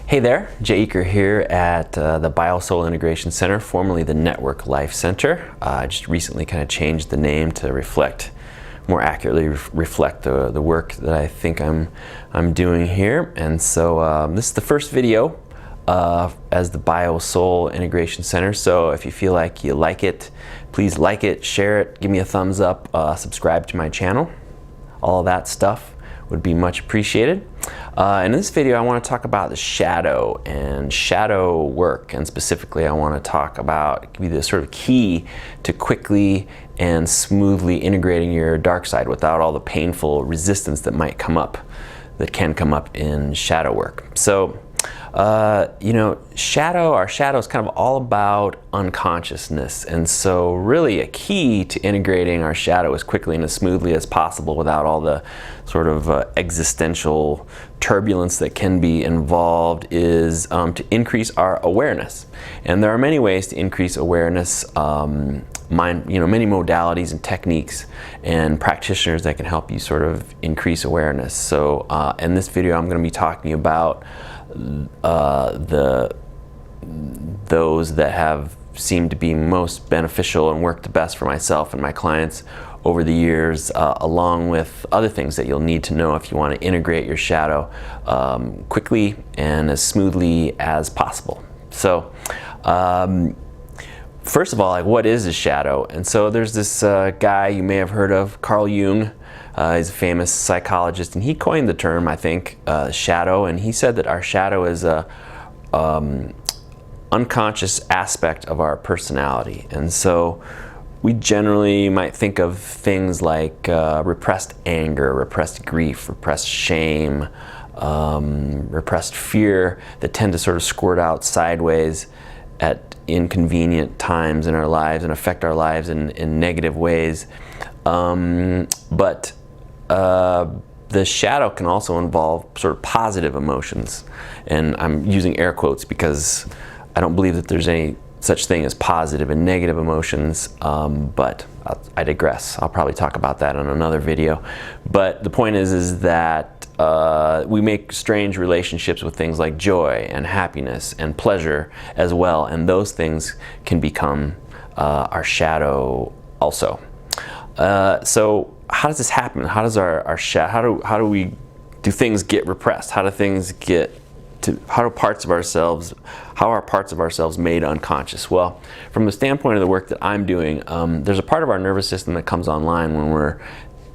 Hey there, Jay Eaker here at the BioSoul Integration Center, formerly the Network Life Center. I just recently kind of changed the name to more accurately reflect the work that I think I'm doing here. And so this is the first video as the BioSoul Integration Center. So if you feel like you like it, please like it, share it, give me a thumbs up, subscribe to my channel. All of that stuff would be much appreciated. In this video, I want to talk about the shadow and shadow work, and specifically I want to talk about the sort of key to quickly and smoothly integrating your dark side without all the painful resistance that can come up in shadow work. So our shadow is kind of all about unconsciousness, and so really a key to integrating our shadow as quickly and as smoothly as possible without all the sort of existential turbulence that can be involved is to increase our awareness. And there are many ways to increase awareness, many modalities and techniques and practitioners that can help you sort of increase awareness. So in this video, I'm going to be talking about those that have seemed to be most beneficial and work the best for myself and my clients over the years, along with other things that you'll need to know if you want to integrate your shadow quickly and as smoothly as possible. So first of all, what is a shadow? And so there's this guy you may have heard of, Carl Jung. He's a famous psychologist, and he coined the term, I think, shadow, and he said that our shadow is a unconscious aspect of our personality. And so we generally might think of things like repressed anger, repressed grief, repressed shame, repressed fear that tend to sort of squirt out sideways at inconvenient times in our lives and affect our lives in negative ways. But the shadow can also involve sort of positive emotions, and I'm using air quotes because I don't believe that there's any such thing as positive and negative emotions, but I digress. I'll probably talk about that in another video. But the point is that we make strange relationships with things like joy and happiness and pleasure as well, and those things can become our shadow also. So how does this happen? How does our shadow, do things get repressed? How are parts of ourselves made unconscious? Well, from the standpoint of the work that I'm doing, there's a part of our nervous system that comes online when we're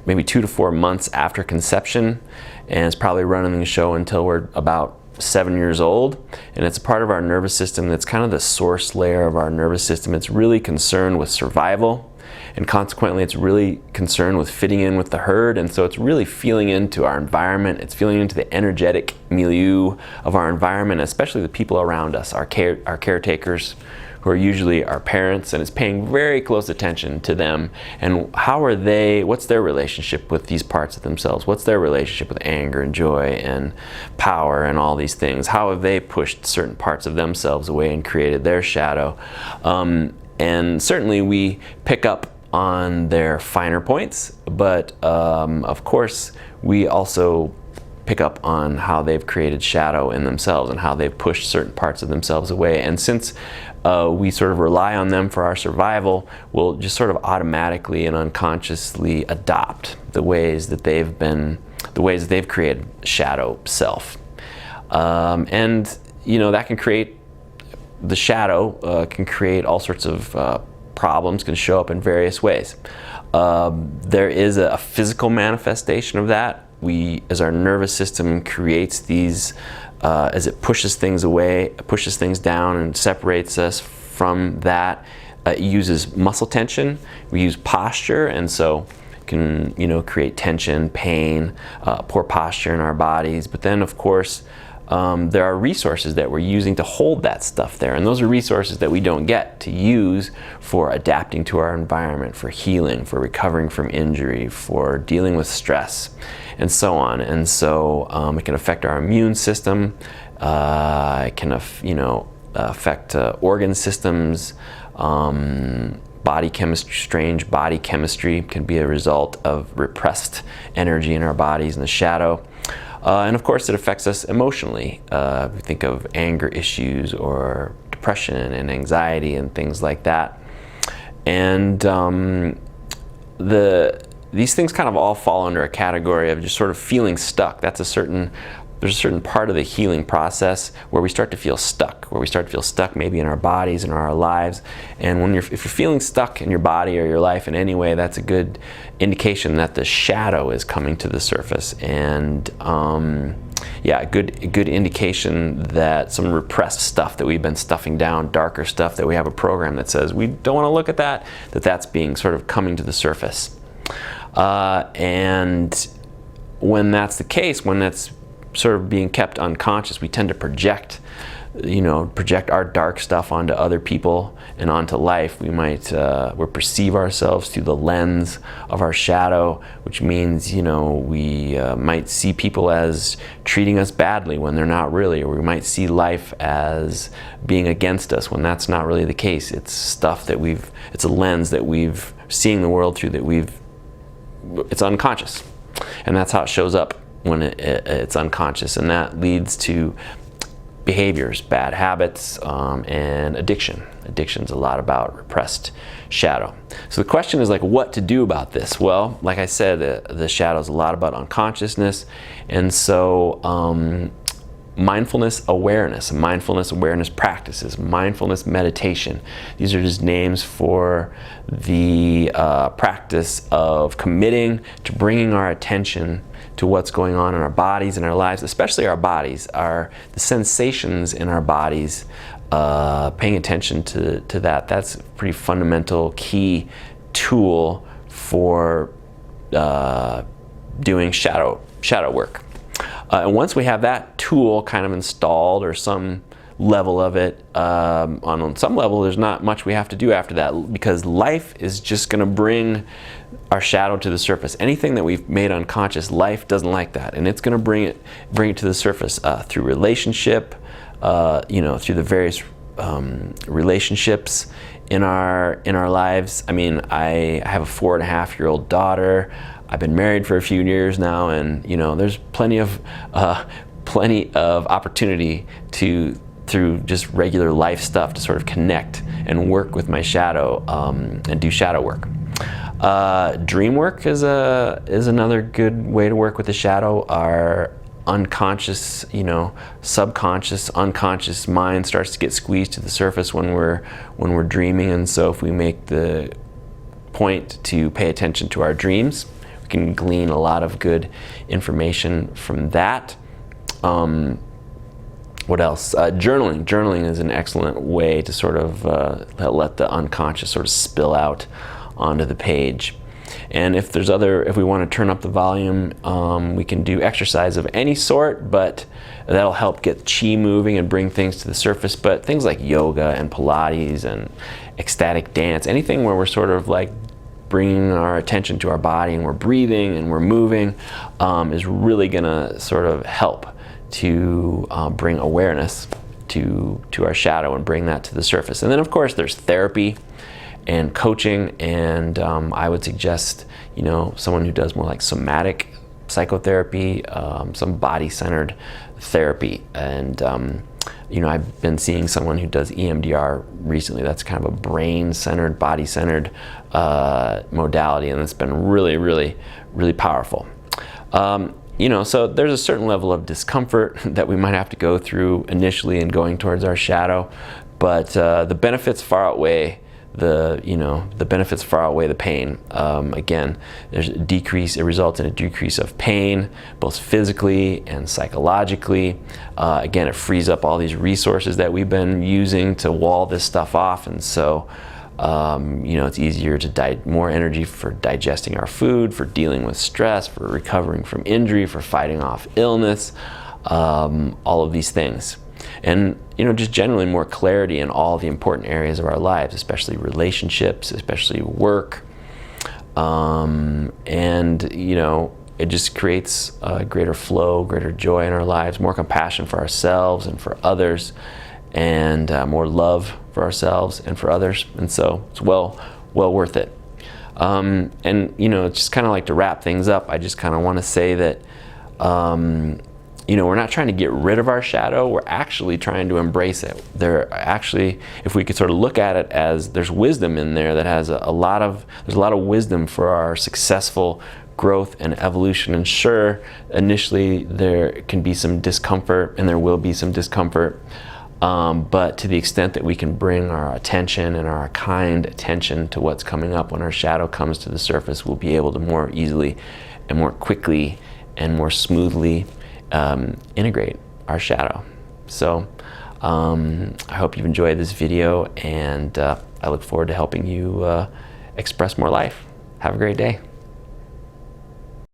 maybe 2 to 4 months after conception, and it's probably running the show until we're about 7 years old. And it's a part of our nervous system that's kind of the source layer of our nervous system. It's really concerned with survival, and consequently it's really concerned with fitting in with the herd. And so it's really feeling into our environment, it's feeling into the energetic milieu of our environment, especially the people around us, our caretakers, who are usually our parents, and it's paying very close attention to them and what's their relationship with these parts of themselves, what's their relationship with anger and joy and power and all these things, how have they pushed certain parts of themselves away and created their shadow. And certainly we pick up on their finer points, but of course we also pick up on how they've created shadow in themselves and how they've pushed certain parts of themselves away. And since we sort of rely on them for our survival, we'll just sort of automatically and unconsciously adopt the ways that they've created shadow self. And that can create, the shadow can create all sorts of problems, can show up in various ways. There is a physical manifestation of that. As our nervous system creates these, as it pushes things away, pushes things down and separates us from that, it uses muscle tension, we use posture, and so can create tension, pain, poor posture in our bodies. But then of course there are resources that we're using to hold that stuff there, and those are resources that we don't get to use for adapting to our environment, for healing, for recovering from injury, for dealing with stress, and so on. And so it can affect our immune system, it can affect organ systems, body chemistry. Strange body chemistry can be a result of repressed energy in our bodies in the shadow. And of course, it affects us emotionally. We think of anger issues or depression and anxiety and things like that. And these things kind of all fall under a category of just sort of feeling stuck. There's a certain part of the healing process where we start to feel stuck, maybe in our bodies and our lives. And if you're feeling stuck in your body or your life in any way, that's a good indication that the shadow is coming to the surface. And a good indication that some repressed stuff that we've been stuffing down, darker stuff that we have a program that says we don't want to look at that's being sort of coming to the surface. And when that's the case, when that's sort of being kept unconscious, we tend to project our dark stuff onto other people and onto life. We perceive ourselves through the lens of our shadow, which means, we might see people as treating us badly when they're not really, or we might see life as being against us when that's not really the case. It's stuff that it's a lens that we've seeing the world through it's unconscious. And that's how it shows up when it's unconscious, and that leads to behaviors, bad habits, and addiction. Addiction's a lot about repressed shadow. So the question is what to do about this? Well, like I said, the shadow's a lot about unconsciousness, and so mindfulness awareness practices, mindfulness meditation. These are just names for the practice of committing to bringing our attention to what's going on in our bodies and our lives, especially our bodies, the sensations in our bodies, paying attention to that. That's a pretty fundamental key tool for doing shadow work. And once we have that tool kind of installed, or some level of it, on some level, there's not much we have to do after that, because life is just going to bring our shadow to the surface. Anything that we've made unconscious, life doesn't like that, and it's going to bring it to the surface through relationship, through the various relationships in our lives. I mean, I have a 4.5-year-old daughter. I've been married for a few years now, and there's plenty of opportunity through just regular life stuff to sort of connect and work with my shadow, and do shadow work. Dream work is another good way to work with the shadow. Our unconscious, subconscious, unconscious mind starts to get squeezed to the surface when we're dreaming, and so if we make the point to pay attention to our dreams, we can glean a lot of good information from that. What else? Journaling. Journaling is an excellent way to sort of let the unconscious sort of spill out onto the page. And if we want to turn up the volume, we can do exercise of any sort, but that'll help get chi moving and bring things to the surface. But things like yoga and Pilates and ecstatic dance, anything where we're sort of bringing our attention to our body and we're breathing and we're moving, is really gonna sort of help to bring awareness to our shadow and bring that to the surface. And then of course there's therapy and coaching, and I would suggest someone who does more somatic psychotherapy, some body-centered therapy. And I've been seeing someone who does EMDR recently. That's kind of a brain-centered, body-centered modality, and it's been really, really, really powerful. So there's a certain level of discomfort that we might have to go through initially in going towards our shadow, but the benefits far outweigh the pain. Again, there's a decrease. It results in a decrease of pain, both physically and psychologically. Again, it frees up all these resources that we've been using to wall this stuff off, and so it's easier to more energy for digesting our food, for dealing with stress, for recovering from injury, for fighting off illness, all of these things. And just generally more clarity in all the important areas of our lives, especially relationships, especially work, and it just creates a greater flow, greater joy in our lives, more compassion for ourselves and for others, and more love for ourselves and for others. And so it's well worth it. And just kind of to wrap things up, I just kind of want to say that we're not trying to get rid of our shadow, we're actually trying to embrace it. If we could sort of look at it as there's wisdom in there that has there's a lot of wisdom for our successful growth and evolution. And sure, initially there can be some discomfort, and there will be some discomfort, but to the extent that we can bring our attention and our kind attention to what's coming up when our shadow comes to the surface, we'll be able to more easily and more quickly and more smoothly integrate our shadow. So I hope you've enjoyed this video, and I look forward to helping you express more life. Have a great day.